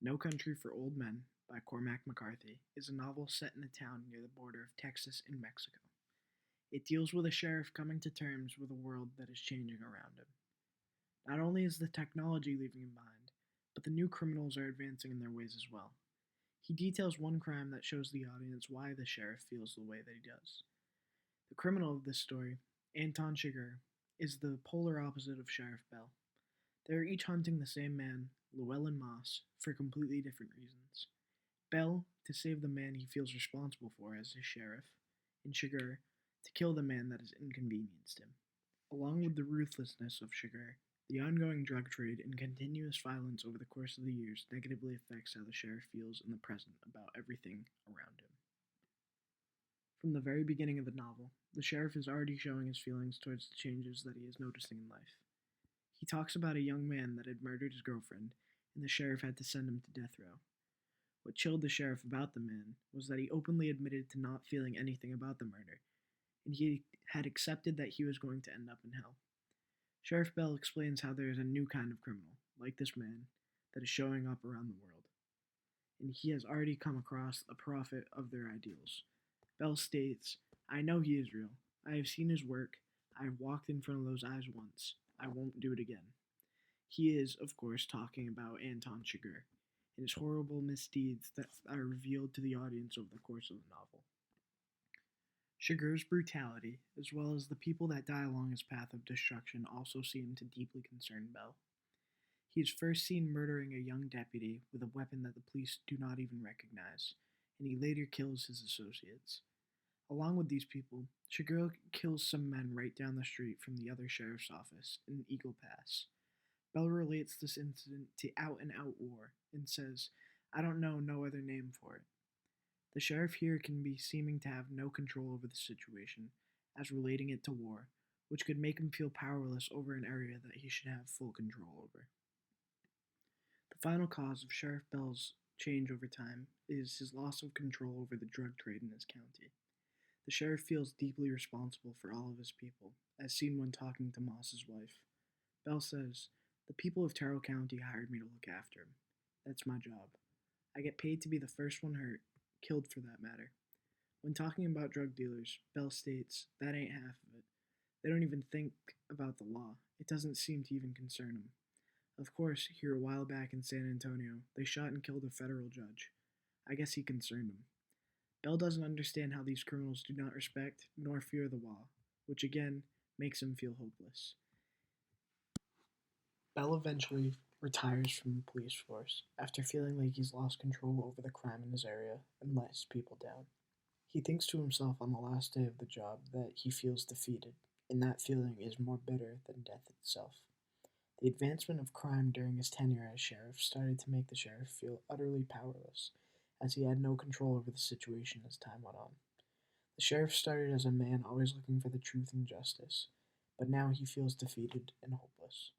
No Country for Old Men by Cormac McCarthy is a novel set in a town near the border of Texas and Mexico. It deals with a sheriff coming to terms with a world that is changing around him. Not only is the technology leaving him behind, but the new criminals are advancing in their ways as well. He details one crime that shows the audience why the sheriff feels the way that he does. The criminal of this story, Anton Chigurh, is the polar opposite of Sheriff Bell. They are each hunting the same man, Llewellyn Moss, for completely different reasons. Bell, to save the man he feels responsible for as his sheriff, and Chigurh, to kill the man that has inconvenienced him. Along with the ruthlessness of Chigurh, the ongoing drug trade and continuous violence over the course of the years negatively affects how the sheriff feels in the present about everything around him. From the very beginning of the novel, the sheriff is already showing his feelings towards the changes that he is noticing in life. He talks about a young man that had murdered his girlfriend, and the sheriff had to send him to death row. What chilled the sheriff about the man was that he openly admitted to not feeling anything about the murder, and he had accepted that he was going to end up in hell. Sheriff Bell explains how there is a new kind of criminal, like this man, that is showing up around the world, and he has already come across a prophet of their ideals. Bell states, "I know he is real. I have seen his work. I have walked in front of those eyes once. I won't do it again." He is, of course, talking about Anton Chigurh and his horrible misdeeds that are revealed to the audience over the course of the novel. Chigurh's brutality, as well as the people that die along his path of destruction, also seem to deeply concern Bell. He is first seen murdering a young deputy with a weapon that the police do not even recognize, and he later kills his associates. Along with these people, Chigurh kills some men right down the street from the other sheriff's office in Eagle Pass. Bell relates this incident to out and out war and says, "I don't know no other name for it." The sheriff here can be seeming to have no control over the situation, as relating it to war, which could make him feel powerless over an area that he should have full control over. The final cause of Sheriff Bell's change over time is his loss of control over the drug trade in his county. The sheriff feels deeply responsible for all of his people, as seen when talking to Moss's wife. Bell says, "The people of Terrell County hired me to look after him. That's my job. I get paid to be the first one hurt, killed for that matter." When talking about drug dealers, Bell states, "That ain't half of it. They don't even think about the law. It doesn't seem to even concern them." Of course, here a while back in San Antonio, they shot and killed a federal judge. I guess he concerned him. Bell doesn't understand how these criminals do not respect nor fear the law, which again makes him feel hopeless. Bell eventually retires from the police force after feeling like he's lost control over the crime in his area and let his people down. He thinks to himself on the last day of the job that he feels defeated, and that feeling is more bitter than death itself. The advancement of crime during his tenure as sheriff started to make the sheriff feel utterly powerless, as he had no control over the situation as time went on. The sheriff started as a man always looking for the truth and justice, but now he feels defeated and hopeless.